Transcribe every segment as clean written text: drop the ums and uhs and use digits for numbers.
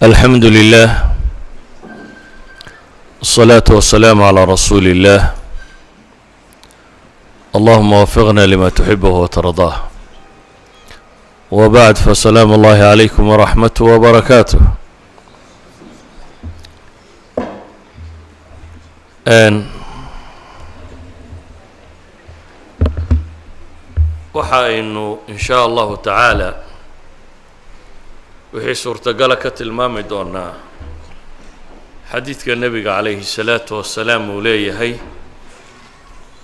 الحمد لله الصلاة والسلام على رسول الله اللهم وفقنا لما تحبه وترضاه وبعد فسلام الله عليكم ورحمته وبركاته waxaynu in shaa allahu tacaala wixii suurtagala ka tilmaami doonaa xadiidka nebiga calayhi الsalaatu wasalaam uu leeyahay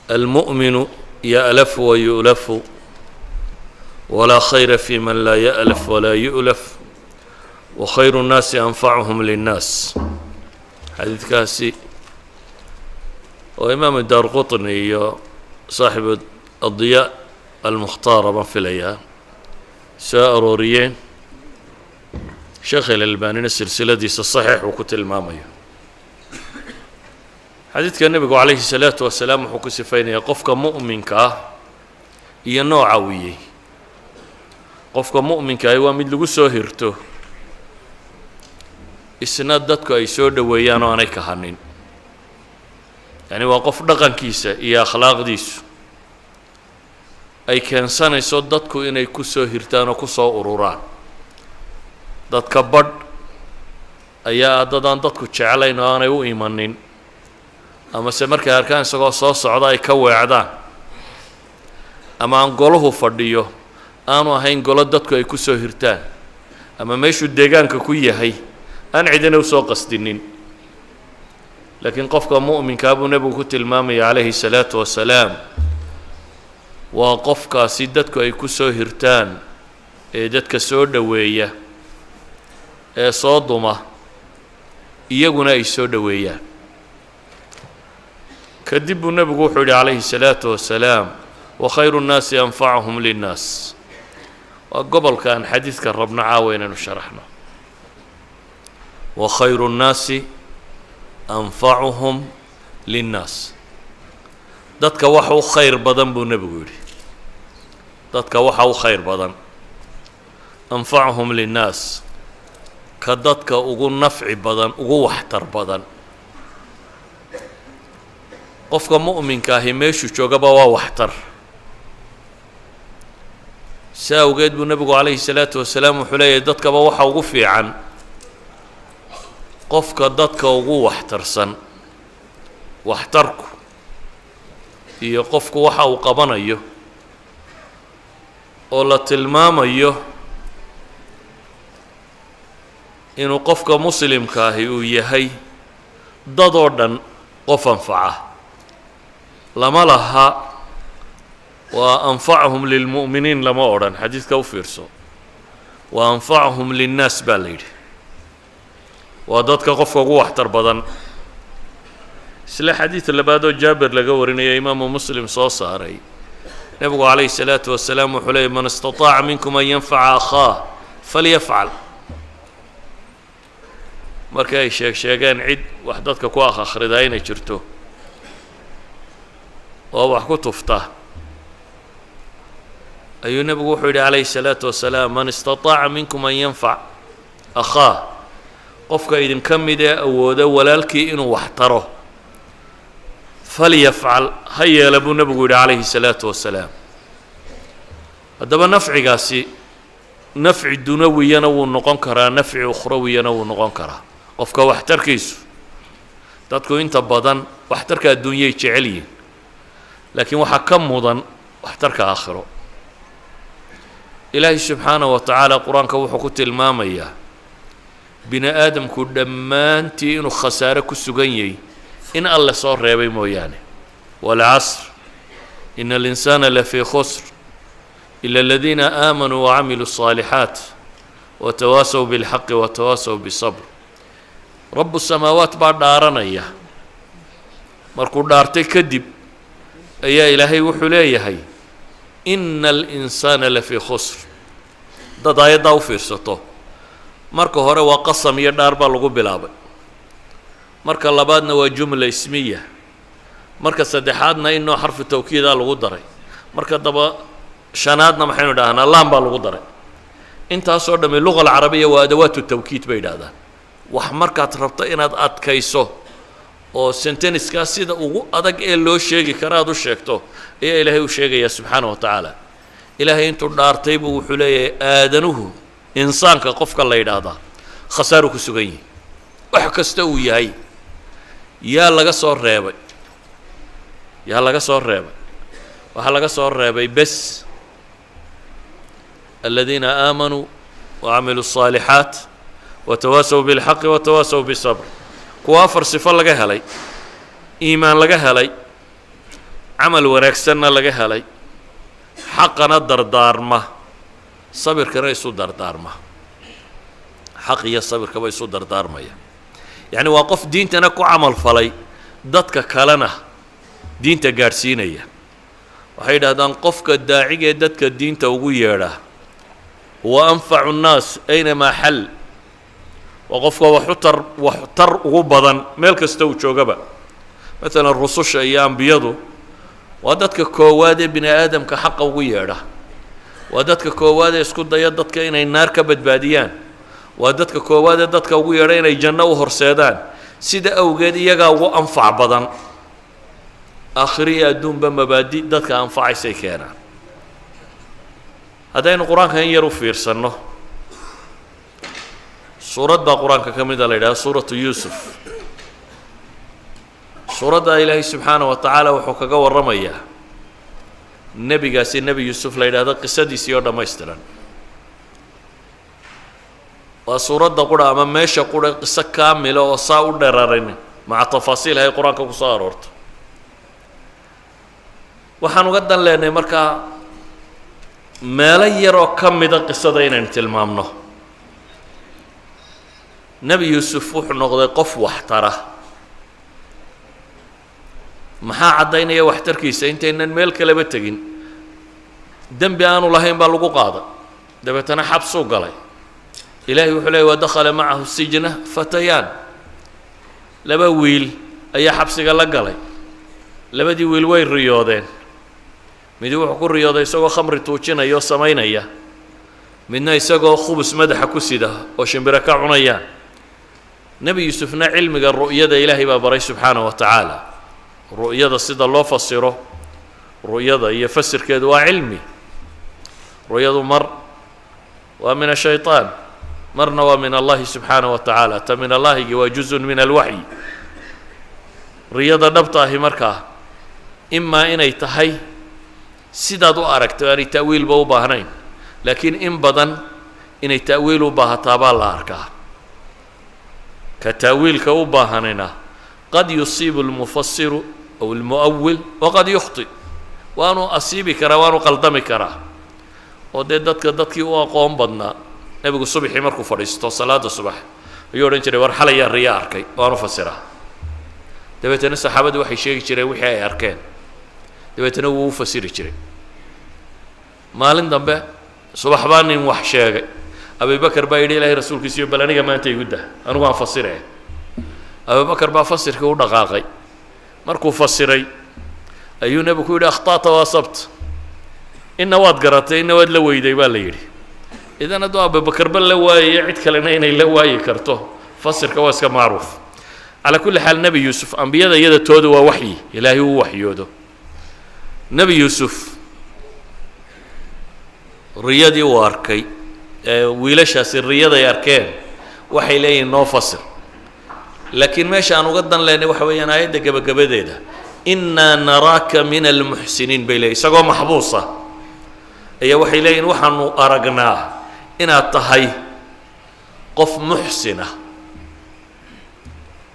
almu'minu ya'lafu wa yu'lafu walaa khayra fi man laa ya'laf walaa yu'laf wa khayru الnaasi anfacuhum linnaas xadiidkaasi oo imaam daarqutni iyo saaxibu addiyaa المختار baan filayaa soo arooriyeen sheekh al-Albanina silsiladiisa saxiix uu ku tilmaamayo xadiidka nebigu calayhi الsalaatu wasalaam wuxuu ku sifaynayaa qofka mu'minka ah iyo nooca wiyey qofka mu'minka ah waa mid lagu soo hirto isna dadku ay soo dhoweeyaan oo aanay kahanin yani waa qof dhaqankiisa iyo akhlaaqdiisu ay keensanayso dadku inay ku soo hirtaan oo ku soo ururaan dadka badh ayaa dadaan dadku jeclayn oo aanay u imanin amase markay arkaan isagoo soo socda ay ka weecdaan ama aan golahu fadhiyo aanu ahayn golo dadku ay ku soo hirtaan ama meeshuu deegaanka ku yahay aan cidina u soo qasdinin laakiin qofka mu'minkaa buu nebigu ku tilmaamaya calayhi الsalaatu wasalaam waa qofkaasi dadku ay ku soo hirtaan ee dadka soo dhoweeya ee soo duma iyaguna ay soo dhoweeyaan kadib buu nebigu wuxuu yidhi calayhi الsalaatu wasalaam wa khayru الnaasi anfacuhum linnaas waa gobolka aan xadiidka rabno caawa inaynu sharaxno wa khayru الnaasi anfacuhum linnaas dadka waxa u khayr badan buu nebigu yidhi dadka waxa u khayr badan anfacuhum linnaas ka dadka ugu nafci badan ugu waxtar badan qofka mu'minka ahi meeshuu joogaba waa waxtar si awgeed buu nebigu calayhi الsalaatu wasalaam wuxuu leeyahay dadkaba waxa ugu fiican qofka dadka ugu waxtarsan waxtarku iyo qofku waxa uu qabanayo oo la tilmaamayo inuu qofka muslimka ahi uu yahay dad oo dhan qof anfaca lama laha waa anfacahum lilmu'miniin lama odhan xadiidka u fiirso wa anfacahum linnaas baa la yidhi waa dadka qofka ugu waxtar badan isla xadiid labaadoo jaabir laga warinaya imaamu muslim soo saaray nebigu calayhi الsalaatu wasalaam wuxuu leeyay man istaطaaca minkum an yanfaca akhaah falyafcal markii ay sheegeen cid wax dadka ku akhridaa inay jirto oo wax ku tufta ayuu nebigu wuxuu yidhi calayhi الsalaatu wasalaam man istaطaaca minkum an yanfac akhaah qofka idinka mid ee awooda walaalkii inuu wax taro falyafcal ha yeela buu nebigu yidhi calayhi الsalaatu wasalaam haddaba nafcigaasi nafci dunawiyana wuu noqon karaa nafci ukhrawiyana wuu noqon karaa qofka waxtarkiisu dadku inta badan waxtarka adduunyay jecel yihin laakiin waxaa ka mudan waxtarka aakhiro ilaahay subxaanaه wa tacaala qur-aanka wuxuu ku tilmaamayaa bini aadamku dhammaantii inuu khasaare ku sugan yahay in alle soo reebay mooyaane wاlcasr ina اlinsaana lafii khusr ila اladiina aamanuu wacamiluu الصaalixaat watawaasaw biاlxaqi watawaasaw bالصabr rabu الsamaawaat baa dhaaranaya markuu dhaartay kadib ayaa ilaahay wuxuu leeyahay ina اlinsaana lafii khusr dad aayaddaa u fiirsato marka hore waa qasam iyo dhaar baa lagu bilaabay marka labaadna waa jumla ismiya marka saddexaadna inoo xarfu tawkiidaa lagu daray marka shanaadna maxaynu dhahnaa laam baa lagu daray intaasoo dhammi luqa alcarabiya waa adawaatu tawkiid bay yidhaahdaan wax markaad rabto inaad adkayso oo senteniskaa sida ugu adag ee loo sheegi kara aad u sheegto ayaa ilaahay u sheegaya subxaana wa tacaala ilaahay intuu dhaartay buu wuxuu leeyahay aadanuhu insaanka qofka la yidhaahdaa khasaaru ku sugan yihi wax kasta uu yahay yaa laga soo reebay waxaa laga soo reebay bes الذين آمنوا وعملوا الصالحات وتواصوا بالحق وتواصوا بالصبر كوافر صفة لغا هلي إيمان لغا هلي عمل ونكسنا لغا هلي حقنا دردارمة صبر كريسو دردارمة حق يا صبر كريسو دردارمة يعني واقف دينتنا كو عمل فلي دتك كلنا دينتا قارسينية وحيد هذا قفك الداعية دتك دينتا وغيره وأنفع الناس أينما حل وقفك وحتر غبضا ملك استوى شوقبا مثلا الرسوش أيام بيضو ودتك كوادي بني آدم كحق وغيره ودتك كوادي يسكت يدتك إن النار كبد باديان ودتك كوادي دتك وغيره إن الجنة وهرسيدان سيدا أوجادي يقع وأنفع بدن آخرية دون بمبادئ دتك أنفع سيكينا haddaynu qur-aanka in yar u fiirsanno suurad baa qur-aanka ka mida la yidhaha suuratu yuusuf suuradda ilaahay subxaana wa tacaala wuxuu kaga warramayaa nebigaasi nebi yuusuf la yidhahdo qisadiisii oo dhammaystiran waa suuradda qura ama meesha qura qiso kaamila oo saa u dherarin maca tafaasiil hay qur-aanka ku soo aroorto waxaan uga dan leenahay markaa meelo yaroo ka mida qisada inaynu tilmaamno nebi yuusuf wuxuu noqday qof waxtara maxaa caddaynaya waxtarkiisa intaynan meel kaleba tegin dembi aanu lahayn baa lagu qaaday dabeetana xabsuu galay ilaahay wuxuu leeyay wadakhala macahu sijna fatayaan laba wiil ayaa xabsiga la galay labadii wiil way riyoodeen mid wuxuu ku riyooday isagoo khamri tuujinaya oo samaynaya midna isagoo khubus madaxa ku sida oo shimbira ka cunayaan nebi yuusufna cilmiga ru'yada ilaahay baa baray subxaanahu wa tacaala ru'yada sida loo fasiro ru'yada iyo fasirkeedu waa cilmi ru'yadu mar waa min ashaytaan marna waa min allahi subxaanahu wa tacaala ta min allahigi waa juzun min alwaxyi riyada dhabta ahi markaa imaa inay tahay sidaad u aragto aanay ta'wiilba u baahnayn laakiin in badan inay ta'wiil u baahataa baa la arkaa ka ta'wiilka u baahanayna qad yusiibu almufasiru aw almu'awil waqad yukhti waanu asiibi karaa waanu qaldami karaa oo dee dadkii u aqoon badnaa nebigu subaxii markuu fadhiisto salaada subax ayuu odhan jiray war xalayaa riya arkay waanu fasiraa dabeetana saxaabadu waxay sheegi jireen wixii ay arkeen dabeetana wuu u fasiri jiray maalin dambe subax baa nin wax sheegay abubakar baa yidhi ilaahay rasuulkiisiyo bal aniga maanta igu dah anigu aan fasiree abubakar baa fasirkii u dhaqaaqay markuu fasiray ayuu nebigu ku yidhi akhtaata wa asabt inna waad garatay inna waad la weyday baa la yidhi idan hadduu abubakarba la waayayo cid kalena inay la waayi karto fasirka waa iska macruuf calaa kulli xaal nebi yuusuf ambiyada iyada tooda waa waxyi ilaahay uu waxyoodo nebi yuusuf riyadii uu arkay wiilashaasi riyaday arkeen waxay leeyihiin noo fasir laakiin meesha aan uga dan leynay waxa weeyaan aayadda gebagabadeeda innaa naraaka min almuxsiniin bay leeyihin isagoo maxbuusa ayaa waxay leeyihin waxaanu aragnaa inaad tahay qof muxsina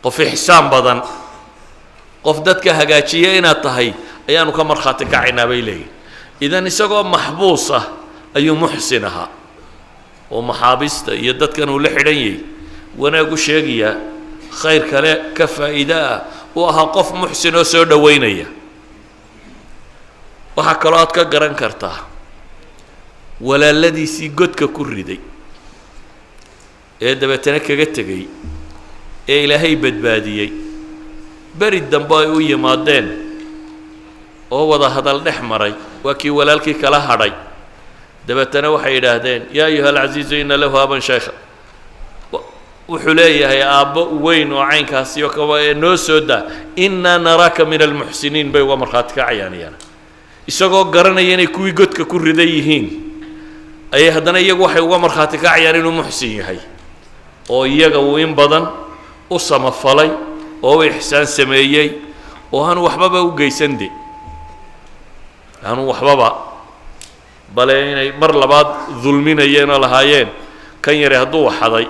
qof ixsaan badan qof dadka hagaajiya inaad tahay ayaanu ka markhaati kacaynaa bay leeyihin idan isagoo maxbuus ah ayuu muxsin ahaa oo maxaabista iyo dadkan uu la xidhan yahay wanaag u sheegayaa khayr kale ka faa'iida ah uu ahaa qof muxsin oo soo dhowaynaya waxaa kaloo aad ka garan kartaa walaaladiisii godka ku riday ee dabeetana kaga tegay ee ilaahay badbaadiyey beri dambe ay u yimaadeen oo wada hadal dhex maray waa kii walaalkii kala hadhay dabeetana waxay yidhaahdeen yaa ayuha alcaziizu ina lahu aban shaykha wuxuu leeyahay aabbo weyn oo caynkaasi oo kaba ee noo soo daa innaa naraaka min almuxsiniin bay uga markhaati kacayaanayaan isagoo garanaya inay kuwii godka ku ridan yihiin ayay haddana iyagu waxay uga markhaati kacayaan inuu muxsin yahay oo iyaga uu in badan u samafalay oo u ixsaan sameeyey oo aanu waxbaba u geysande aanu waxbaba bale inay mar labaad dulminayeen oo lahaayeen kan yare hadduu waxaday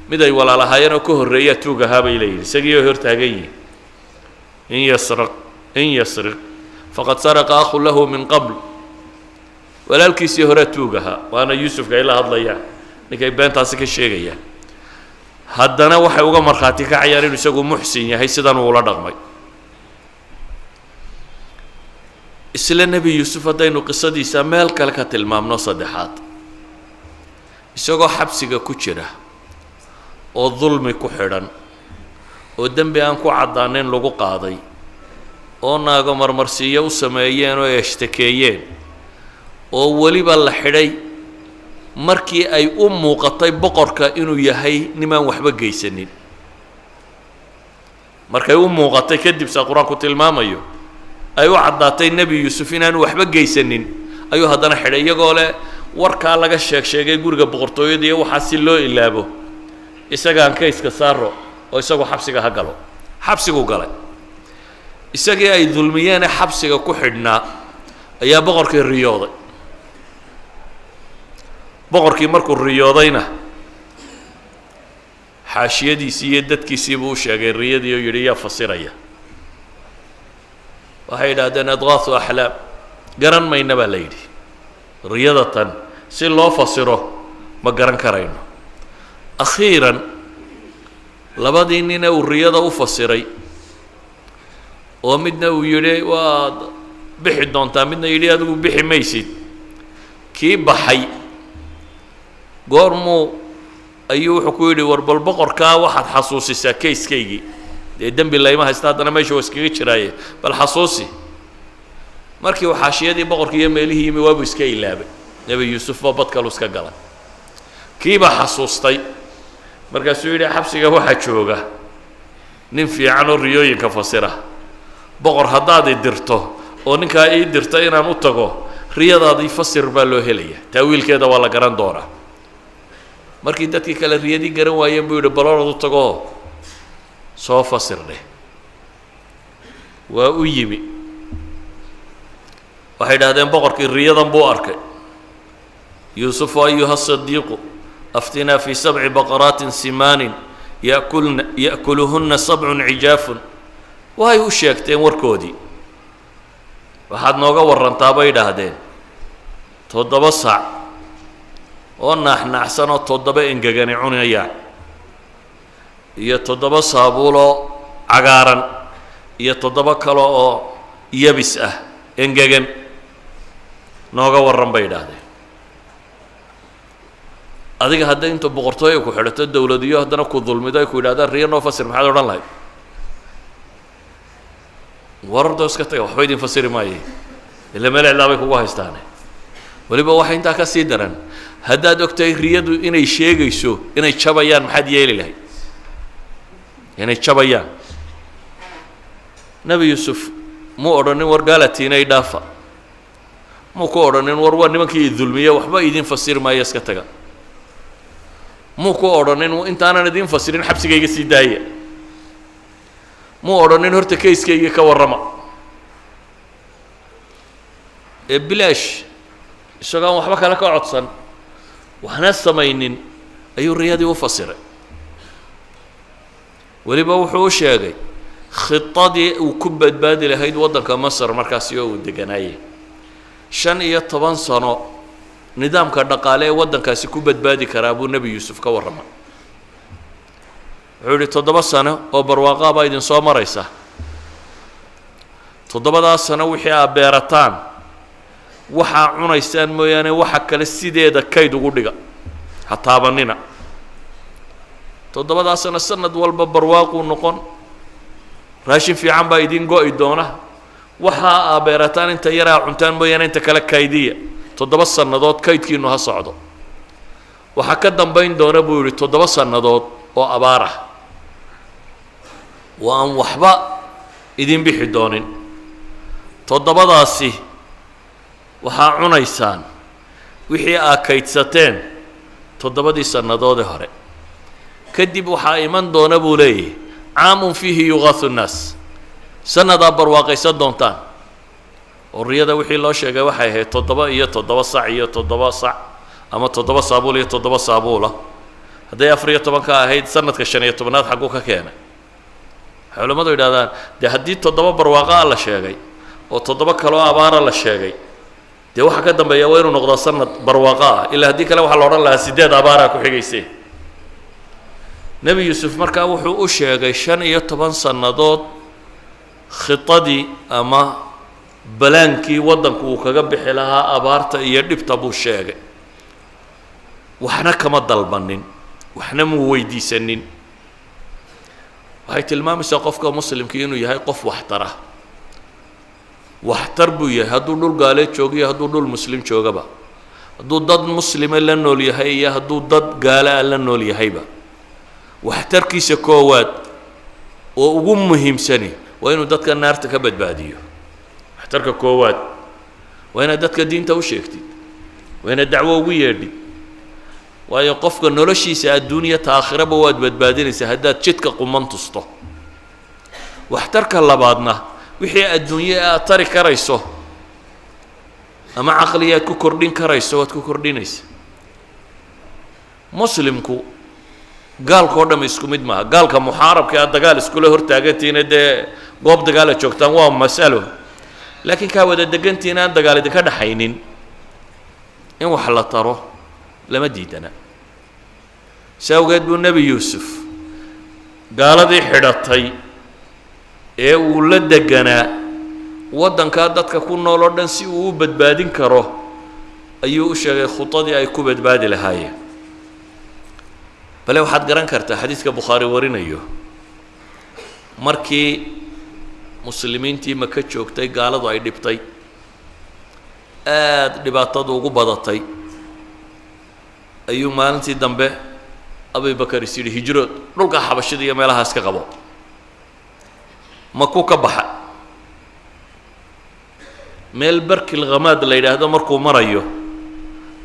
mid ay walaalahaayeen oo ka horreeyaa tuug ahaa bay leeyihin isagii oo hortaagan yihin in yasriq faqad saraqa akhu lahu min qabl walaalkiisii hore tuug ahaa waana yuusufka ay la hadlayaan ninkay beentaasi ka sheegayaan haddana waxay uga markhaati kacayaan inuu isagu muxsin yahay sidan uula dhaqmay isla nebi yuusuf haddaynu qisadiisa meel kale ka tilmaamno saddexaad isagoo xabsiga ku jira oo dulmi ku xidhan oo dembi aan ku caddaanin lagu qaaday oo naago marmarsiiyo u sameeyeen oo eshtakeeyeen oo weliba la xidhay markii ay u muuqatay boqorka inuu yahay nimaan waxba geysanin markay u muuqatay kadib saa qur-aanku tilmaamayo ay u caddaatay nebi yuusuf inaanu waxba geysanin ayuu haddana xidhay iyagoo leh warkaa laga sheegay guriga boqortooyada iyo waxaa si loo ilaabo isagaan kayska saaro oo isagu xabsiga ha galo xabsiguu galay isagii ay dulmiyeen xabsiga ku xidhnaa ayaa boqorkii riyooday boqorkii markuu riyoodayna xaashiyadiisii iyo dadkiisii buu u sheegay riyadii oo yidhi yaa fasiraya waxay yidhaahdeen adgaasu axlaam garan mayna baa la yidhi riyada tan si loo fasiro ma garan karayno akhiiran labadii nina uu riyada u fasiray oo midna uu yidhi waad bixi doontaa midna yidhi adigu bixi maysid kii baxay goormuu ayuu wuxuu ku yidhi war bal boqorkaa waxaad xasuusisaa kayskaygii dee dembi layma haysta haddana meesha waa iskaga jiraaye bal xasuusi markii uu xaashiyadii boqorkii iyo meelihii yimi waabuu iska ilaabay nebi yuusuf baa badkalu iska galay kiibaa xasuustay markaasuu yidhi xabsiga waxaa jooga nin fiican oo riyooyinka fasira boqor haddaad i dirto oo ninkaa ii dirta inaan u tago riyadaadii fasir baa loo helaya taawiilkeeda waa la garan doonaa markii dadkii kale riyadii garan waayeen buu yidhi baloorad u tagoo soo fasir dheh waa u yimi waxay idhahdeen boqorkii riyadan buu arkay yuusufu ayuha sadiiqu aftinaa fii 7 baqaraatin simaanin ya'kuluhunna 7 cijaafun way u sheegteen warkoodii waxaad nooga warantaa bay idhaahdeen 7 sac oo naaxnaacsan oo 7 engegani cunayaan iyo 7 saabuuloo cagaaran iyo 7 kale oo yabis ah engegan nooga warran bay idhaahdeen adiga hadday inta boqortooyo ku xidhato dowladiyo haddana ku dulmido ay ku yidhahdaan riyo noo fasir maxaad odhan lahayd warardoo iska taga waxba idin fasiri maaye ila meel cidlaa bay kugu haystaane weliba waxay intaa ka sii daran haddaad ogtahay riyadu inay sheegayso inay jabayaan maxaad yeeli lahayd inay jabayaan nebi yuusuf muu odhanin war gaalatiinay dhaafa muu ku odhanin war waa nimankii dulmiye waxba idin fasiri maayo iska taga muu ku odhanin intaanan idin fasirin xabsigayga sii daaya muu odhanin horta kayskayga ka warrama ee bilaash isagoo aan waxba kale ka codsan waxna samaynin ayuu riyadii u fasiray weliba wuxuu u sheegay khitadii uu ku badbaadi lahayd waddanka masar markaasi oo uu deganaayey 15 sano nidaamka dhaqaale ee waddankaasi ku badbaadi karaa buu nebi yuusuf ka warramay wuxuu yidhi 7 sano oo barwaaqaa baa idin soo maraysa 7daas sano wixii aad beerataan waxaa cunaysaan mooyaane waxa kale sideeda kayd ugu dhiga ha taabanina 7daas sano sanad walba barwaaquu noqon raashin fiican baa idin go'i doona waxa aad beerataan inta yaraa cuntaan mooyaane inta kale kaydiya toddoba sannadood kaydkiinu ha socdo waxaa ka dambayn doona buu yidhi toddoba sannadood oo abaar ah oo aan waxba idin bixi doonin toddobadaasi waxaa cunaysaan wixii aa kaydsateen toddobadii sannadoodee hore kadib waxaa iman doona buu leeyahay caamun fiihi yugaathu nnaas sannadaa barwaaqaysan doontaan oo riyada wixii loo sheegay waxay ahayd 7 iyo 7 sac iyo 7 sac ama 7 saabuul iyo 7 saabuula hadday 14 ka ahayd sanadka 15aad xaguu ka keenay culimadu yidhaahdaan dee haddii 7 barwaaqa la sheegay oo 7 kaloo abaara la sheegay dee waxa ka dambeeya waa inuu noqdo sanad barwaaqa ah ilaa haddii kale waxaa la odhan lahaa 8 abaara ku xigaysay nebi yuusuf markaa wuxuu u sheegay 15 sannadood khitadii ama balaankii waddanku uu kaga bixi lahaa abaarta iyo dhibta buu sheegay waxna kama dalbanin waxna muu weydiisanin waxay tilmaamaysaa qofka muslimkii inuu yahay qof waxtara waxtar buu yahay hadduu dhul gaaleed joogo iyo hadduu dhul muslim joogaba hadduu dad muslime la nool yahay iyo hadduu dad gaala la nool yahayba waxtarkiisa koowaad oo ugu muhiimsani waa inuu dadka naarta ka badbaadiyo waxtarka koowaad waa inaad dadka diinta u sheegtid waa inaad dacwo ugu yeedhid waayo qofka noloshiisa adduunya ta aakhiraba waad badbaadinaysaa haddaad jidka quman tusto waxtarka labaadna wixii adduunye aad tari karayso ama caqli aad ku kordhin karayso waad ku kordhinaysa muslimku gaalkoo dham isku mid maaha gaalka muxaarabka aad dagaal iskula hortaagantiina dee goob dagaala joogtaan waa masalo laakiin kaa wada degantiina aan dagaal idinka dhaxaynin in wax la taro lama diidana si awgeed buu nebi yuusuf gaaladii xidhatay ee uu la deganaa waddankaa dadka ku nool oo dhan si uu u badbaadin karo ayuu u sheegay khudadii ay ku badbaadi lahaayeen bale waxaad garan kartaa xadiidka bukhaari warinayo markii muslimiintii maka joogtay gaaladu ay dhibtay aad dhibaatadu ugu badatay ayuu maalintii dambe abubakar is yidhi hijrood dhulka xabashida iyo meelahaas ka qabo maku ka baxa meel barkil khamaad la yidhaahdo markuu marayo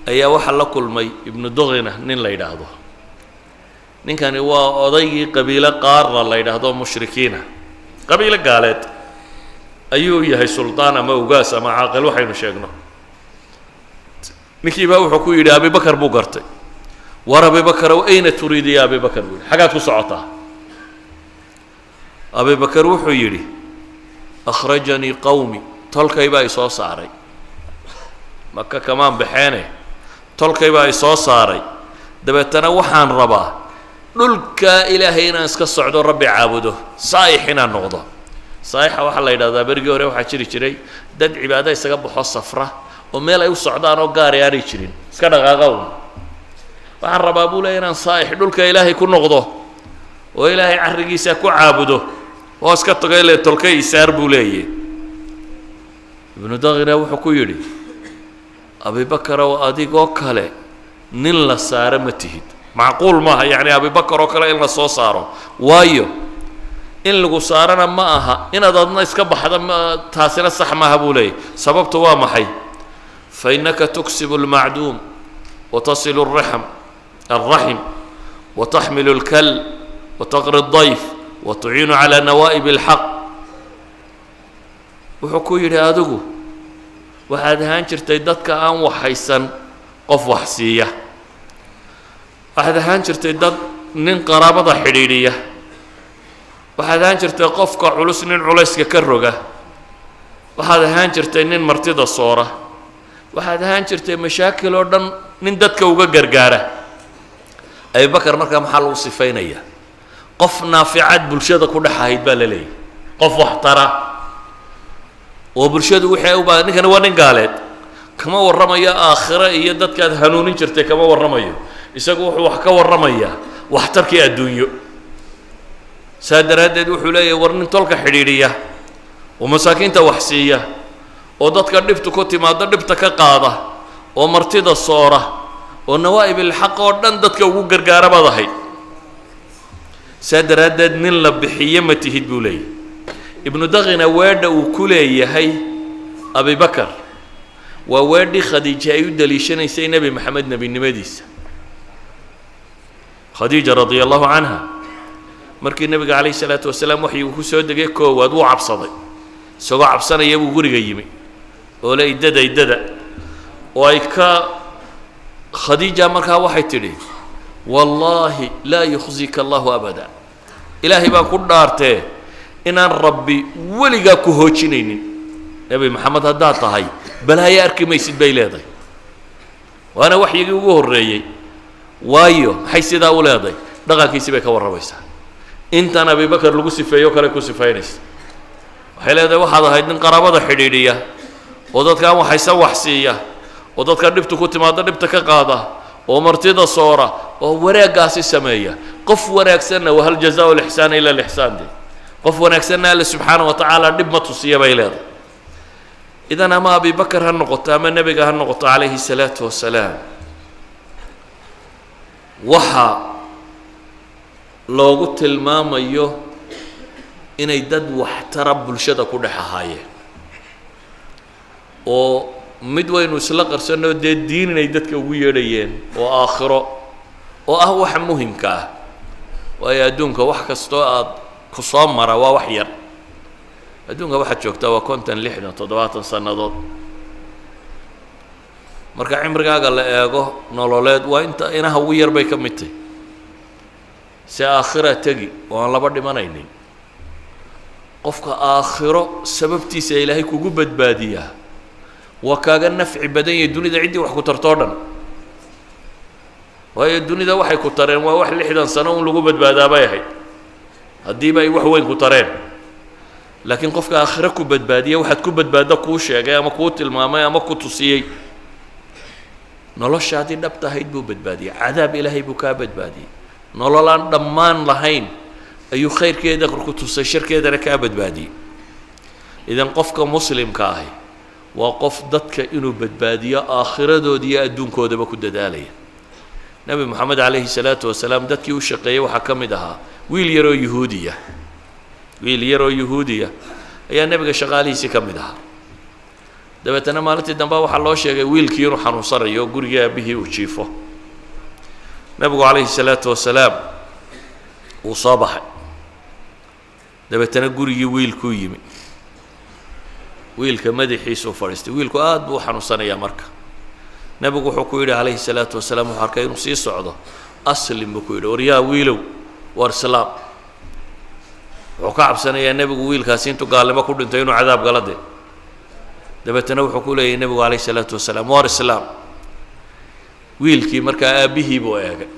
ayaa waxaa la kulmay ibnu dughina nin la yidhaahdo ninkani waa odaygii qabiilo qaarna la yidhaahdo mushrikiina qabiilo gaaleed ayuu yahay suldaan ama ugaas ama caaqil waxaynu sheegno ninkii baa wuxuu ku yidhi abubakar buu gartay war abubakarow ayna turiidi ya abubakar buu yidhi xaggaad ku socotaa abubakar wuxuu yidhi akhrajanii qawmi tolkay baa i soo saaray maka kamaan baxeene tolkay baa i soo saaray dabeetana waxaan rabaa dhulkaa ilaahay inaan iska socdo rabbi caabudo saa'ix inaan noqdo saa'ixa waxaa la yidhahdaa berigii hore waxaa jiri jiray dad cibaado isaga baxo safra oo meel ay u socdaan oo gaari aanay jirin iska dhaqaaqa un waxaan rabaa buu leeyahy inaan saa'ix dhulka ilaahay ku noqdo oo ilaahay carrigiisa ku caabudo oo iska tago ile tolkay isaar buu leeyahy ibnu daghina wuxuu ku yidhi abubakarow adigoo kale nin la saaro ma tihid macquul maaha yacni abubakar oo kale in la soo saaro waayo in lagu saarana ma aha inaad adna iska baxda taasina sax maaha buu leeyahy sababtu waa maxay fa innaka tuksibu almacduum watasilu الرحم وتحمل الكل وتقري الضيف وتعين على نوائب الحق wuxuu ku yidhi adigu waxaad ahaan jirtay dadka aan waxaysan qof wax siiya waxaad ahaan jirtay dad nin qaraabada xidhiidhiya waxaad ahaan jirtay qofka culus nin culayska ka roga waxaad ahaan jirtay nin martida soora waxaad ahaan jirtay mashaakil oo dhan nin dadka uga gargaara abubakar markaa maxaa lagu sifaynayaa qof naaficad bulshada ku dhex ahayd baa la leeyahy qof wax tara oo bulshadu waxay u baahan ninkani waa nin gaaleed kama warramayo aakhire iyo dadkaad hanuunin jirtay kama warramayo isagu wuxuu wax ka warramayaa waxtarkii adduunyo saa daraaddeed wuxuu leeyahay war nin tolka xidhiidhiya oo masaakiinta wax siiya oo dadka dhibtu ku timaado dhibta ka qaada ومرتضى الصورة ونوائب الحق ودن دتك وقر قاربة ضحي سادر هدد نلا بحيمته البولي ابن دغن واد وكلي هي أبي بكر ووادي خديجة يدليشن سي نبي محمد نبي النمديس خديجة رضي الله عنها مركي النبي عليه الصلاة والسلام وحي وكسود دقيقة وادو عبصدي سوا عبصنا يبو قري جيمي ولا يددا وأيكا خديجة مركها وحي تري والله لا يخزيك الله أبدا إلهي بقول دارته إن ربي ولقى كهوتشينين نبي محمد هداته هاي بل هي أركي ما يصير بيلاذي وأنا وحي يجوه الرجي وايو حيث ذا أولادي دقاك يسيبك وربيسا أنت أنا أبي بكر لقوسي في يوكل لقوسي فينس وحيل هذا واحد هاي من قرابة حديدية وضد كان وحيسوى حسية وضد كان نبتو كنت ما نبتك قاضة ومرتضى صورة ووراق قاسي السمية قف وراق سنة وهل جزاء الإحسان إلا الإحسان دي قف وراق سنة الله سبحانه وتعالى نبمة تصيب بيلاذ إذا أما أبي بكر هالنقطة أما النبي هالنقطة عليه الصلاة والسلام وحا لو قلت المام أيوه إن يدد واحترب بالشدة كلها هاي ومدوي نسلق رسالة الدين إن يدد كويريين وآخره وأهوح مهم كاه ويدونك وحك استوى كصامرة ووحير يدونك واحد شوكتا وكنت لحنا تضوات سنضات marka cimrigaaga la eego nololeed waa inta ina hawi yar bay ka midtay si aakhira tagi oo aan laba dhimanaynin qofka aakhiro sababtiisa ilaahay kugu badbaadiya waa kaaga nafci badan yahay dunida cidii wax ku tarto dhan waayo dunida waxay ku tareen waa wax 60 sano oo lagu badbaadaa bay ahayd hadii bay wax weyn ku tareen laakiin qofka aakhira ku badbaadiya waxaad ku badbaada ku sheegay ama ku tilmaamay ama ku tusiyay nolosha hadii dhabta ahayd buu badbaadiyay cadaab ilaahay buu ka badbaadiyay nololaan dhammaan lahayn ayuu khayrkeeda ku tusay sharkeedana ka badbaadiyay idan qofka muslimka ah waa qof dadka inuu badbaadiyo aakhiradooda iyo adduunkoodaba ku dadaalaya nabi maxamed alayhi salaatu wasalaam dadkii u shaqeeyay waxa kamid ahaa wiil yaroo yahuudiya ayaa nabiga shaqaalihiisa kamid ahaa dabeetana maalintii dambe waxaa loo sheegay wiilkii inuu xanuunsanayo guriga aabihii uu jiifo nabigu calayhi salaatu wasalaam uu soo baxay dabeetana gurigii wiilkuu yimi wiilka madaxiisuu fadhiistay wiilku aad buu u xanuunsanayaa marka nabigu wuxuu ku yidhi calayhi salaatu wasalaam wuxuu arkay inuu sii socdo aslim buu ku yidhi waryaa wiilow war islaam wuxuu ka cabsanayaa nabigu wiilkaasi intuu gaalnimo ku dhintay inuu cadaab gala dee dabeetana wuxuu ku leeyahay nabigu calayhi salaatu wasalaam war islaam wiilkii markaa aabihii buu eegay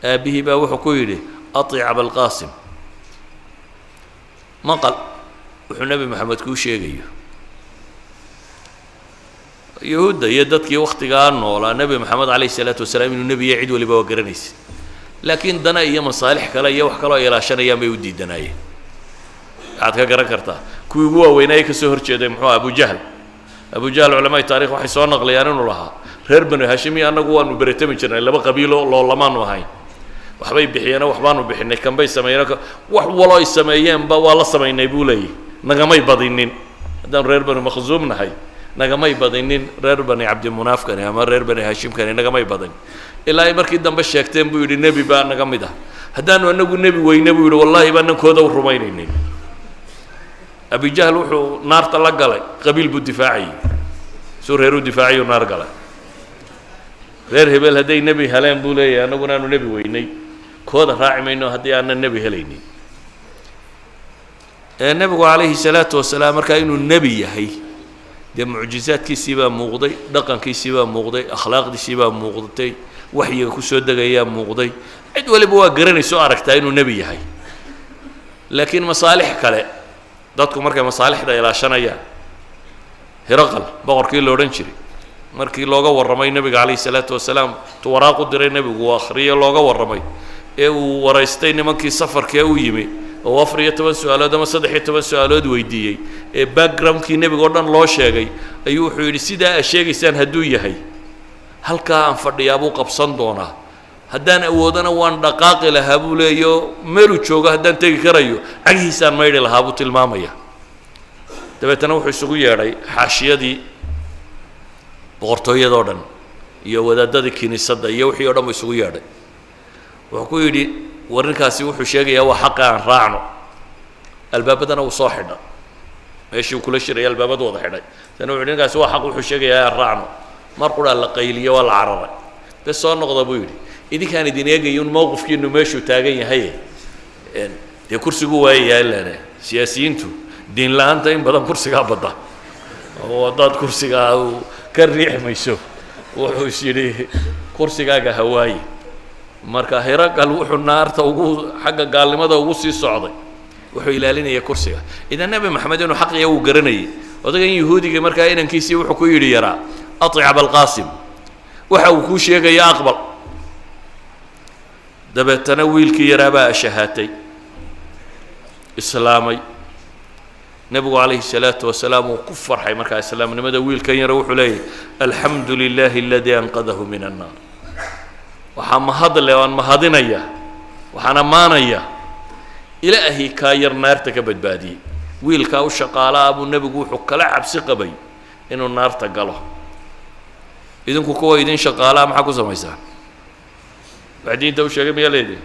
aabihii baa wuxuu ku yidhi atic abalqaasim maqal wuxuu nabi maxamed kuu sheegayo yahuudda iyo dadkii wakhtigaa noolaa nabi maxamed calayhi salaatu wasalaam inuu nebi yahay cid waliba waa garanaysa laakiin dana iyo masaalix kale iyo wax kaloo ilaashanayaan bay u diidanaayeen waxaad ka garan kartaa kuwii ugu waaweynaa ka soo horjeeday muxuu abu jahl culimada taariikh waxay soo naqlayaan inuu lahaa reer bani hashimi anagu waanu baratami jirnay laba qabiilo loolamaanu ahayn waxbay bixiyeen waxbaanu bixinay kan bay sameeyeen wax walo ay sameeyeen ba waa la sameeynay buu leeyahay nagamay badinin haddaan reer bani makhzuum nahay nagamay badinin reer bani cabdi munaafkan ama reer bani hashim kan nagamay badin ilaa markii dambe sheegteen buu yidhi nebi baa naga mid ah haddaanu anagu nebi weyne buu yidhi wallaahi baan nankooda u rumaynaynay أبي جهل وحو نار تلقى قبيل بالدفاعي سور هيرو دفاعي ونار قال غير هبل هدي نبي هلين بولي أنا قلنا إنه نبي ويني كودا راعي منه هدي أنا النبي هليني النبي عليه الصلاة والسلام مركا إنه النبي هي دي معجزات كيسيبا مغضي دقن كيسيبا مغضي أخلاق دي سيبا مغضي وحي كسود دقايا مغضي عد ولي بوا قرني سؤالك تا إنه نبي هي لكن مصالح كلا dadku markay masaalixda ilaashanayaan hiraqal boqorkii loo oran jiray markii looga warramay nabiga kaleey salaatu wasalaam tu waraaq u diray nabigu waa akhriyo looga warramay ee uu waraystay nimankii safarka u yimi oo 14 su'aalood ama 13 su'aalood weydiiyey ee backgroundkii nebiga oo dhan loo sheegay ayuu wuxuu yidhi sidaa aad sheegaysaan hadduu yahay halkaa aan fadhiyaa buu qabsan doonaa haddaan awoodana waan dhaqaaqi lahaa buu leeyo meeluu joogo haddaan tegi karayo cagihiisaan maydhi lahaa buu tilmaamaya dabeetana wuxuu isugu yeedhay xaashiyadii boqortooyadoo dhan iyo wadaadadii kiniisadda iyo wixii oo dhan buu isugu yeedhay wuxuu ku yidhi warrinkaasi wuxuu sheegayaa waa xaqa aan raacno albaabadana wuu soo xidha meeshii uu kula shiraya albaabadu wada xidhay tana wuxuu ninkaasi waa xaq wuxuu sheegayaa aan raacno mar quraa la qayliyo waa la cararay bes soo noqda buu yidhi idinkaan idin eegayo un mowqifkiinu meeshuu taagan yahay dee kursigu waayayaa ilaane siyaasiyiintu diin la-aanta in badan kursigaa badda oo haddaad kursigaa ka riixi mayso wuxuu is yidhi kursigaaga hawaaye marka Hiraqal wuxuu naarta ugu xagga gaalnimada ugu sii socday wuxuu ilaalinaya kursiga idan nabi maxamed inuu xaqiya uu garanayay odagan yahuudiga markaa inankiisii wuxuu ku yidhi yaraa aطic alqaasim waxa uu ku sheegaya aqbal dabeetana wiilkii yaraa baa shahaatay islaamay nabigu calayhi salaatu wasalaam uu ku farxay markaa islaamnimada wiilkan yara wuxuu leeyahay alxamdu lilaahi aladii anqadahu min annaar waxaa mahadle waan mahadinaya waxaan ammaanaya ilaahay kaa yar naarta ka badbaadiyey wiilkaa u shaqaalaa buu nebigu wuxuu kala cabsi qabay inuu naarta galo idinku kuwa idin shaqaalaa maxaa ku samaysaan wax diinta u sheegay miyaa leedihin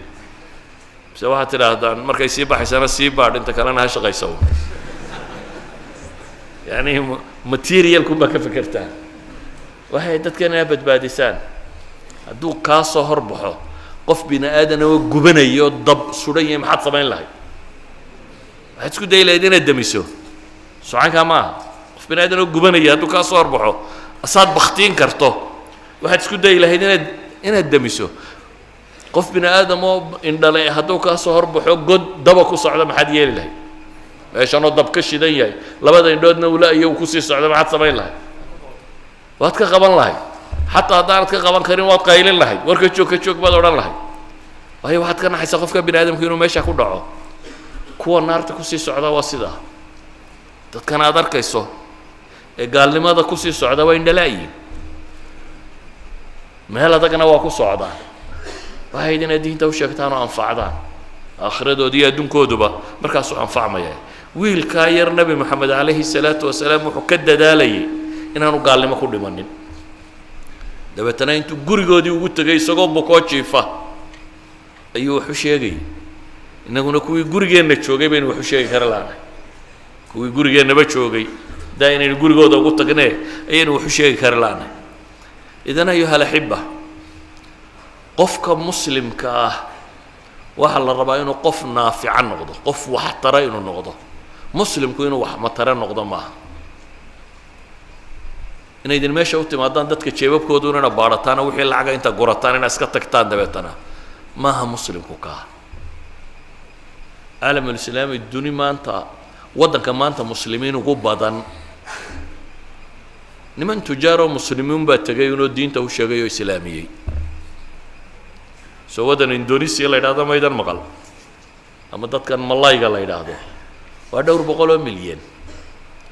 mise waxaad tidhaahdaan markay sii baxaysana sii baadh inta kalena ha shaqaysa yani materialkunbaa ka fekertaan waxay dadkan inaa badbaadisaan hadduu kaa soo hor baxo qof bini aadan oo gubanayo dab suran yahay maxaad samayn lahayd waxaad isku dayi lahayd inaad damiso socankaa ma aha qof bini aadan oo gubanaya hadduu kaa soo hor baxo asaad baktiin karto waxaad isku dayi lahayd inaad damiso qof bini aadam oo indhale hadduu kaa soo hor baxo god daba ku socda maxaad yeeli lahayd meeshanoo dab ka shidan yahay labada indhoodna ula iyo uu kusii socda maxaad samayn lahayd waad ka qaban lahayd xataa haddaanad ka qaban karin waad qaylin lahayd war ka joog baad odhan lahayd waayo waxaad ka naxaysaa qofka bini aadamku inuu meesha ku dhaco kuwa naarta kusii socda waa sidaa dadkan aad arkayso ee gaalnimada kusii socda waa indhalaayiin meel adagna waa ku socdaan waxayd inaad diinta u sheegtaan oo anfacdaan aakhiradoodi iyo adduunkooduba markaasuu anfacmaya wiilkaa yar nebi moxamed calayhi salaatu wasalaam wuxuu ka dadaalayay inaanu gaalnimo ku dhimanin dabeetana intuu gurigoodii ugu tegay isagoo bukoo jiifa ayuu wax u sheegayay innaguna kuwii gurigeenna joogay baynu wax u sheegi kara laanahay kuwii gurigeennaba joogay daa inaynu gurigooda ugu tagnee ayaynu wax u sheegi kara laanahay idan ayuha alaxiba qofka muslimka ah waxaa la rabaa inuu qof naafica noqdo qof waxtara inuu noqdo muslimku inuu wax matare noqdo maaha inaydin meesha u timaadaan dadka jeebabkoodu inayna baadhataan oo wixii lacaga inta gurataan inaa iska tagtaan dabeetana maaha muslimku kaa caalamulislaami duni maanta waddanka maanta muslimiin ugu badan niman tujaaroo muslimiin baa tegay inuu diinta u sheegay oo islaamiyey soo waddan indonesia la yidhahdo maydan maqal ama dadkan malayga la yidhaahdo waa 200 milyan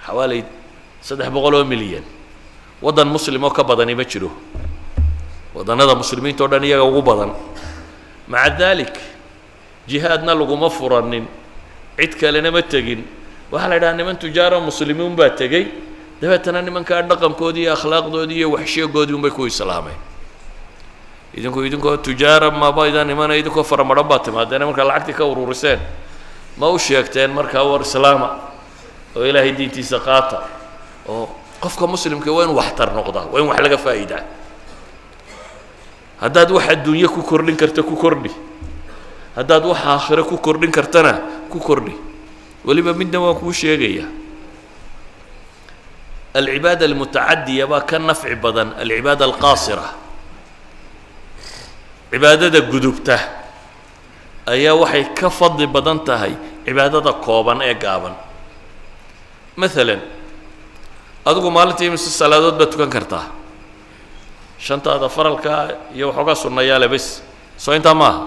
xawaalay 300 milyan waddan muslim oo ka badani ma jiro waddannada muslimiinta oo dhan iyaga ugu badan maca daalik jihaadna laguma furanin cid kalena ma tegin waxaa la yidhaha niman tujaaro muslimiin baa tegey dabeetana nimankaa dhaqankoodii iyo akhlaaqdoodii iyo waxsheegoodii unbay ku islaameen idinkoo tujaara maba idaan imana idinkoo faramadhan baa timaadeen markaa lacagtii ka ururiseen ma u sheegteen markaa war islaama oo ilaahay diintiisa qaata oo qofka muslimka waa in waxtar noqdaa waa in wax laga faa'iidaa haddaad wax adduunye ku kordhin karta ku kordhi haddaad wax aakhiro ku kordhin kartana ku kordhi weliba midna waan kuu sheegaya alcibaada almutacadiya baa ka nafci badan alcibaada alqaasira cibaadada gudubta ayaa waxay ka fadli badan tahay cibaadada kooban ee gaaban maalan adigu maalintii imise salaadood baad tukan kartaa shantaada faralka iyo waxoogaa sunnayaale bes soo intaa maaha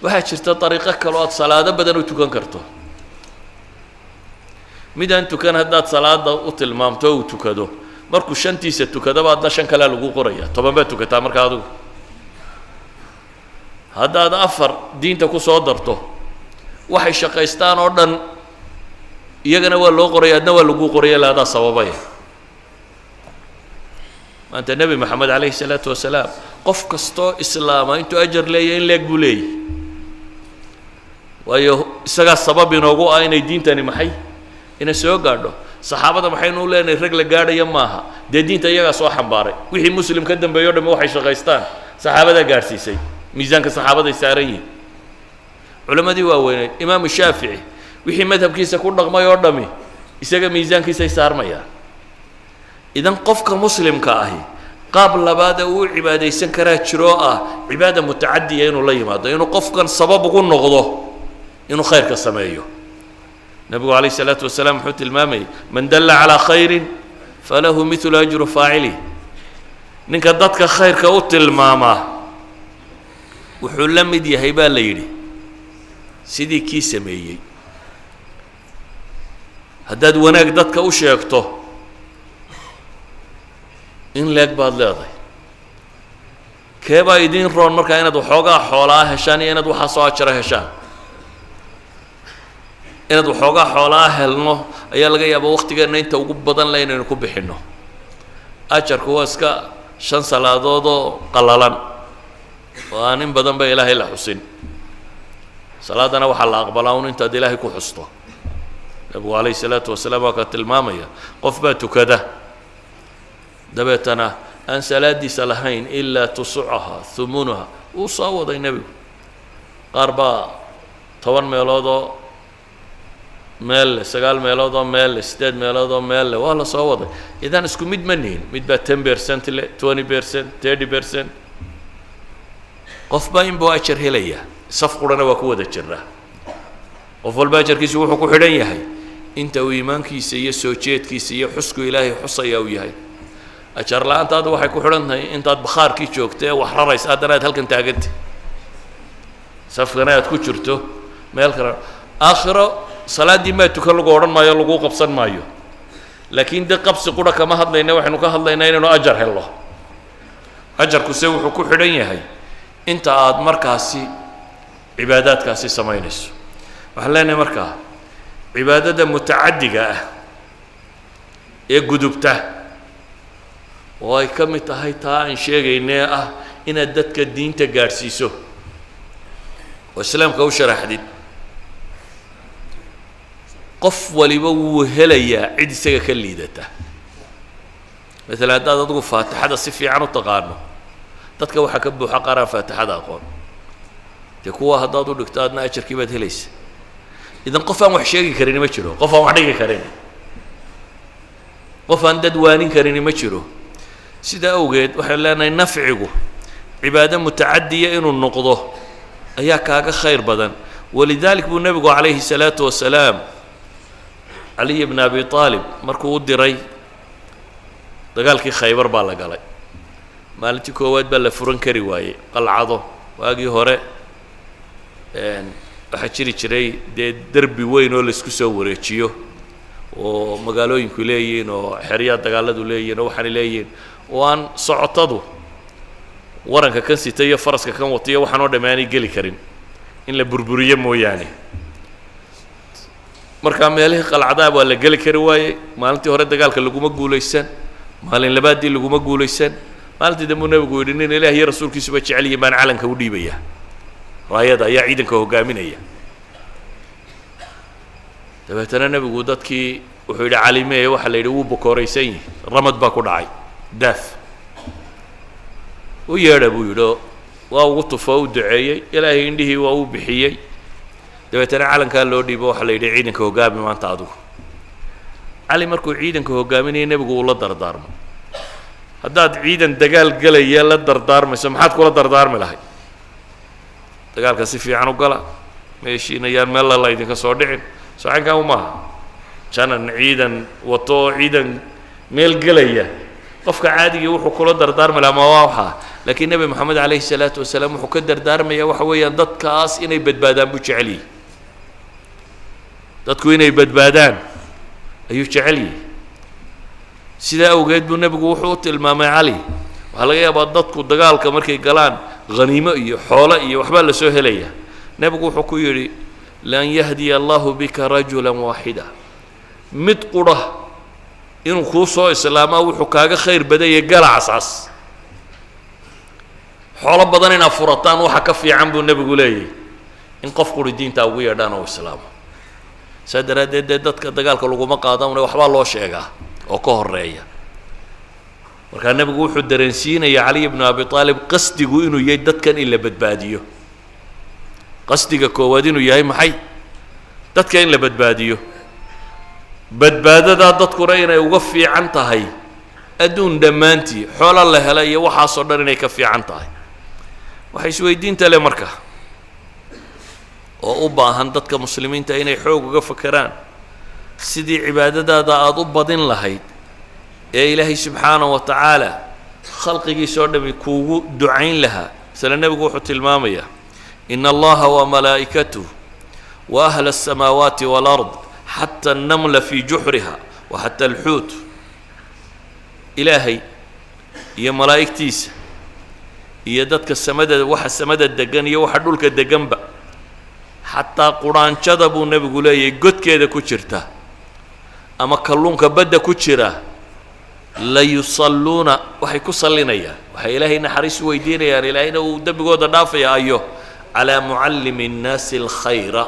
waxaa jirta dariiqo kale oo aad salaado badan u tukan karto midaan tukan haddaad salaada u tilmaamto uu tukado markuu shantiisa tukadaba adna shan kale lagu qoraya 10 baad tukataa marka adigu haddaad 4 diinta ku soo darto waxay shaqaystaan oo dhan iyagana waa loo qoraya adna waa lagu qoraya laadaa sababaya maanta nabi maxamed calayhi salaatu wasalaam qof kastoo islaama intuu ajar leeyahay in leeg buu leeyahay waayo isagaa sabab inoogu ah inay diintani maxay ina soo gaadho saxaabada maxaynu u leenahay rag la gaadhaya maaha dee diinta iyagaa soo xambaaray wixii muslim ka dambeeyo dhamma waxay shaqaystaan saxaabadaa gaadhsiisay miisaanka saxaabaday saaran yihiin culammadii waaweyneed imaamu shaafici wixii madhabkiisa ku dhaqmay oo dhami isaga miisaankiisay saarmayaan idan qofka muslimka ahi qaab labaad uu cibaadaysan karaa jiro ah cibaada mutacadiya inuu la yimaado inuu qofkan sabab ugu noqdo inuu khayrka sameeyo nabigu calayhi salaatu wasalaam wuxuu tilmaamay man dalla calaa khayrin falahu mithlu ajru faacilih ninka dadka khayrka u tilmaamaa wuxuu la mid yahay baa la yidhi sidii kii sameeyey haddaad wanaag dadka u sheegto in leeg baad leedahay keebaa idiin roon markaa inaad waxoogaa xoolaa heshaan iyo inaad waxaa soo ajara heshaan inaad waxoogaa xoolaa helno ayaa laga yaabaa waqtigeenna inta ugu badan le inaynu ku bixinno ajarku waa iska 5 salaadood oo qallalan oo aan in badan ba ilaahay la xusin salaadana waxaa la aqbalaa un intaad ilaahay ku xusto nabigu calayhi salaatu wasalaam waa ka tilmaamaya qof baa tukada dabeetana aan salaadiisa lahayn ilaa tusucaha humunaha wuu soo waday nebigu qaar baa 10 meeloodoo meel 9 meeloodoo meel 8 meeloodoo meel waa la soo waday idan isku mid ma nihin mid baa 10% le 20% 30% qof baa inbuu ajar helaya saf qurana waa ku wada jiraa qof walba ajarkiisu wuxuu ku xidhan yahay inta uu iimaankiisa iyo soo jeedkiisa iyo xusku ilaahay xusaya uu yahay ajar la'aantaadu waxay ku xidhan tahay intaad bakhaarkii joogtay wax raraysa haddana aad halkan taagantay safkana aad ku jirto meel kale aakhiro salaadii maa tukan lagu odhan maayo lagu qabsan maayo laakiin de qabsi qura kama hadlayna waxaynu ka hadlaynaa inaynu ajar helno ajarku se wuxuu ku xidhan yahay inta aad markaasi cibaadaadkaasi samaynayso waxaan leenahay markaa cibaadada mutacadiga ah ee gudubta oo ay ka mid tahay taa aan sheegaynee ah inaad dadka diinta gaadhsiiso oo islaamka u sharaxdid qof waliba wuu helayaa cid isaga ka liidata maalan haddaad adigu faatixada si fiican u taqaano dadka waxaa ka buuxa qaar aan faatixada aqoon dee kuwa haddaad u dhigto aadna ajarkii baad helaysa idan qof aan wax sheegi karini ma jiro qof aan wax dhigi karin qof aan dad waanin karini ma jiro sidaa awgeed waxaan leenahay nafcigu cibaado mutacadiya inuu noqdo ayaa kaaga khayr badan walidalik buu nebigu calayhi salaatu wasalaam caliy bn abi aalib markuu u diray dagaalkii khaybar baa la galay maalintii koowaad baa la furan kari waayey qalcado waagii hore waxaa jiri jiray dee derbi weyn oo laisku soo wareejiyo oo magaalooyinku leeyihiin oo xeryaa dagaaladu leeyihin oo waxaanay leeyihiin oo aan socotadu waranka kan sita iyo faraska kan wata iyo waxaan oo dhamme aanay geli karin in la burburiyo mooyaane markaa meelihii qalcadaha waa la geli kari waayey maalintii hore dagaalka laguma guulaysan maalin labaadii laguma guulaysan maalintii dambe uu nebigu yidhi nin ilaah iyo rasuulkiisuba jecel yihiin baan calanka u dhiibaya raayada ayaa ciidanka hogaaminaya dabeetana nebigu dadkii wuxuu yidhi calimeye waxaa la yidhi wuu bokooraysan yihi ramad baa ku dhacay daaf u yeedha buu yidhi waa ugu tufo u duceeyey ilaahay indhihii waa uu bixiyey dabeetana calankaa loo dhiibo waxaa la yidhi ciidanka hogaami maanta adigu cali markuu ciidanka hogaaminaya nebigu uu la dardaarmo haddaad ciidan dagaal gelaya la dardaarmayso maxaad kula dardaarmi lahay dagaalka si fiican u gala meeshiina yaan meel lala idinka soo dhicin socankan maaha janan ciidan wato ciidan meel gelaya qofka caadiga wuxuu kula dardaarmi lahaa ma waxa laakiin nabi maxamed calayhi salaatu wasalaam wuxuu ka dardaarmaya waxa weeyaan dadkaas inay badbaadaan buu jecel yahay dadku inay badbaadaan ayuu jecel yahay sidaa awgeed buu nebigu wuxuu u tilmaamay cali waxaa laga yaabaa dadku dagaalka markay galaan haniimo iyo xoolo iyo waxbaa la soo helaya nebigu wuxuu ku yidhi lan yahdiya allahu bika rajulan waaxida mid qura inuu kuu soo islaamaa wuxuu kaaga khayr badaya galacascas xoolo badan inaad furataan waxa ka fiican buu nebigu leeyahay in qof quri diinta ugu yeedhaan oo islaamo saa daraaddeed dee dadka dagaalka laguma qaadana waxbaa loo sheegaa oo ka horeeya markaa nebigu wuxuu dareensiinaya caliy bnu abi aalib qasdigu inuu yahay dadkan in la badbaadiyo qasdiga koowaad inuu yahay maxay dadka in la badbaadiyo badbaadadaa dadkuna inay uga fiican tahay adduun dhammaantii xoolo la hela iyo waxaasoo dhan inay ka fiican tahay waxay isweydiinta leh marka oo u baahan dadka muslimiinta inay xoog uga fakeraan sidii cibaadadaada aada u badin lahayd ee ilaahay subxaanahu wa tacaala khalqigiisoo dhami kuugu ducayn lahaa masale nebigu wuxuu tilmaamayaa ina allaha wa malaa'ikatuh wa ahla asamaawaati waalard xata annamla fii juxriha wa xata alxuut ilaahay iyo malaa'igtiisa iyo dadka samada waxa samada degan iyo waxa dhulka deganba xataa quraanjada buu nebigu leeyahay godkeeda ku jirta ama kalluunka badda ku jira la yusalluuna waxay ku sallinayaan waxay ilaahay naxariis weydiinayaan ilaahayna uu dembigooda dhaafaya ayo calaa mucallimi innaasi alkhayra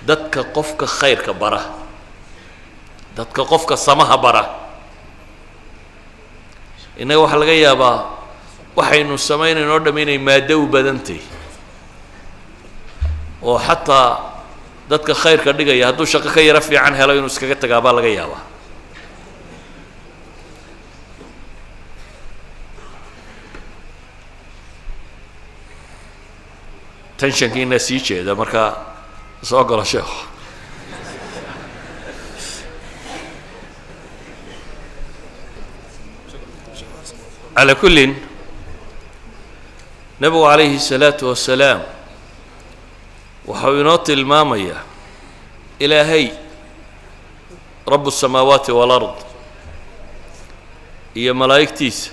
dadka qofka khayrka bara dadka qofka samaha bara innaga waxaa laga yaabaa waxaynu samaynayno o dham inay maado u badantahy oo xataa dadka khayrka dhigaya hadduu shaqo ka yaro fiican helo inuu iskaga tagaa baa laga yaabaa tenshankiina sii jeeda markaa soo galo sheekhu calaa kullin nebigu calayhi الsalaatu wasalaam waxau inoo tilmaamayaa ilaahay rabu الsamaawaati wاlard iyo malaa'igtiisa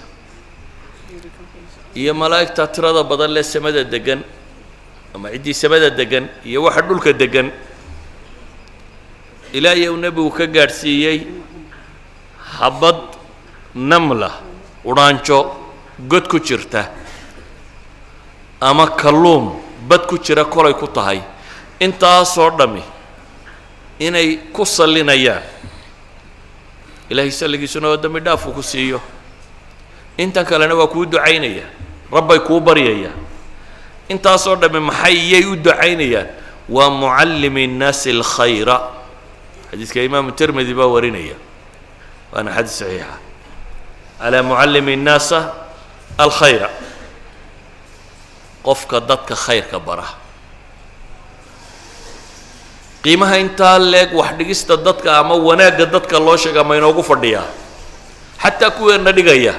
iyo malaa'igta tirada badan lee samada degan ama ciddii samada degan iyo waxa dhulka degan ilaahay uu nebigu ka gaadhsiiyey habad namla udhaanjo god ku jirta ama kalluum bad ku jira kolay ku tahay intaasoo dhammi inay ku sallinayaan ilaahay salligiisuna oo dembi dhaaf uu ku siiyo intan kalena waa kuu ducaynaya rabbay kuu baryayaan intaasoo dhammi maxay iyay u ducaynayaan waa mucallimi innaasi alkhayra xadiiska imaamu tirmidi baa warinaya waana xadiis saxiixa calaa mucallimi innaasa alkhayra qofka dadka khayrka bara qiimaha intaa leeg wax dhigista dadka ama wanaagga dadka loo sheega ma inoogu fadhiyaa xataa kuweena dhigaya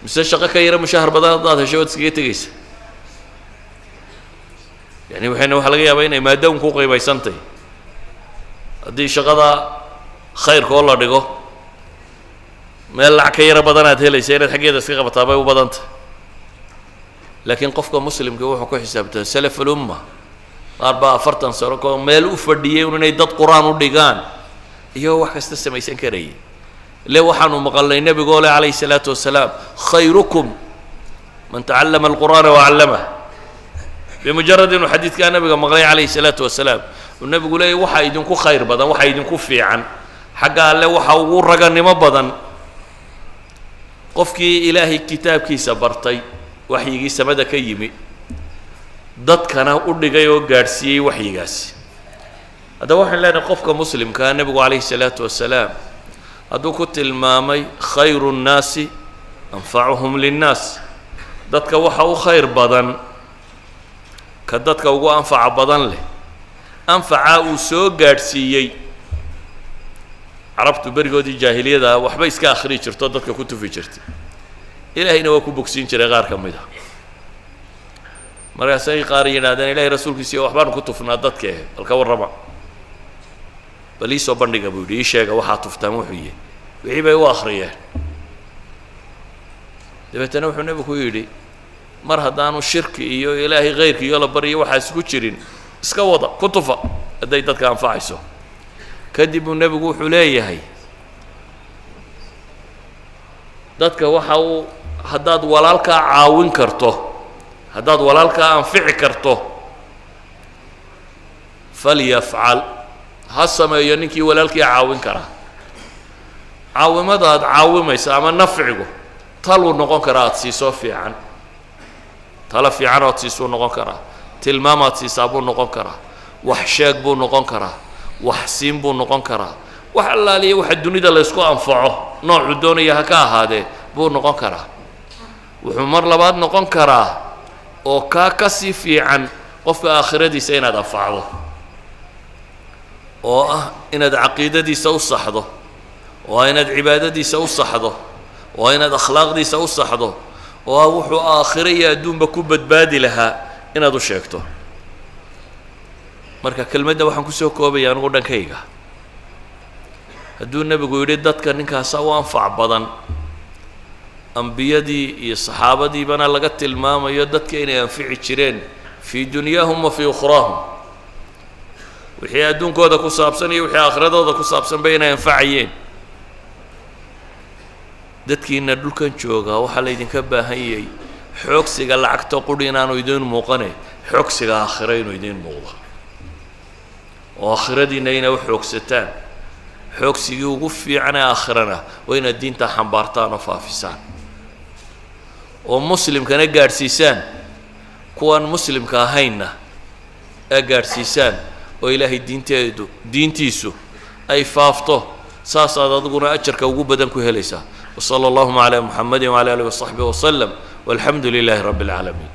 mise shaqo ka yara mushahar badan haddaad hesho waad iskaga tegaysa yani waxaa laga yaabaa inay maadaun ku qiimaysantahy haddii shaqada khayrka oo la dhigo meel lacag ka yaro badan aad helaysa inaad xaggeeda iska qabataa bay u badantah laakiin qofka muslimka wuxuu ku xisaabtaa salaf ulumma qaar baa 40 sano koo meel u fadhiyay inay dad quraan u dhigaan iyo wax kasta samaysan karayay le waxaanu maqalnay nabiga ole calayhi salaatu wasalaam khayrukum man tacallama alqur'aana wacallamahu bimujarad inuu xadiidkaa nabiga maqlay calayhi salaatu wasalaam uu nabigu leeyahy waxaa idinku khayr badan waxaa idinku fiican xagga alle waxa ugu raganimo badan qofkii ilaahay kitaabkiisa bartay waxyigii samada ka yimi dadkana u dhigay oo gaadhsiiyey waxyigaasi haddaba waxaan leenahay qofka muslimkaa nebigu calayhi salaatu wasalaam hadduu ku tilmaamay khayru nnaasi anfacuhum linnaas dadka waxa u khayr badan ka dadka ugu anfaca badan leh anfacaa uu soo gaadhsiiyey carabtu berigoodii jaahiliyada waxba iska akhri jirto dadka ku tufi jirtay ilaahayna waa ku bogsiin jiray qaar ka mid ah markaasay qaar yidhaahdeen ilaahay rasuulkiisa waxbaan ku tufnaa dadka bal ka warrama bal ii soo bandhiga buu yidhi ii sheega waxaa tuftaan wuxuu yahay wixii bay u akhriyeen dabeetana wuxuu nebigu ku yidhi mar haddaanu shirki iyo ilaahay kayrki iyo la baryo waxaas ku jirin iska wada ku tufa hadday dadka anfacayso kadib buu nebigu wuxuu leeyahay dadka waxa uu haddaad walaalkaa caawin karto haddaad walaalkaa anfici karto falyafcal ha sameeyo ninkii walaalkii caawin karaa caawimada aad caawimaysa ama nafcigu taluu noqon karaa aad siisoo fiican tala fiican ood siisuu noqon karaa tilmaamaad siisaa buu noqon karaa wax sheeg buu noqon karaa wax siin buu noqon karaa wax allaaliya waxa dunida laysku anfaco noocuu doonaya ha ka ahaadee buu noqon karaa wuxuu mar labaad noqon karaa oo kaa ka sii fiican qofka aakhiradiisa inaad anfacdo oo ah inaad caqiidadiisa u saxdo oo ah inaad cibaadadiisa u saxdo oo ah inaad akhlaaqdiisa u saxdo oo ah wuxuu aakhiro iyo adduunba ku badbaadi lahaa inaad u sheegto marka kelmadda waxaan kusoo koobaya anugu dhankayga hadduu nebigu yidhi dadka ninkaasa u anfac badan ambiyadii iyo saxaabadiibana laga tilmaamayo dadka inay anfici jireen fii dunyaahum wa fii ukhraahum wixii adduunkooda ku saabsan iyo wixii aakhiradooda ku saabsanba inay anfacayeen dadkiina dhulkan joogaa waxaa laydinka baahan yahay xoogsiga lacagta quri inaanu idiin muuqane xoogsiga aakhiro inuu idiin muuqdo oo aakhiradiina inay u xoogsataan xoogsigii ugu fiican ee aakhirana waa inaad diinta xambaartaan oo faafisaan oo muslimkana gaadhsiisaan kuwaan muslimka ahaynna aa gaadhsiisaan oo ilaahay diintiisu ay faafto saasaad adiguna ajarka ugu badan ku helaysaa وصلى اللهم على محمد وعلى آله وصحبه وسلم والحمد لله رب العالمين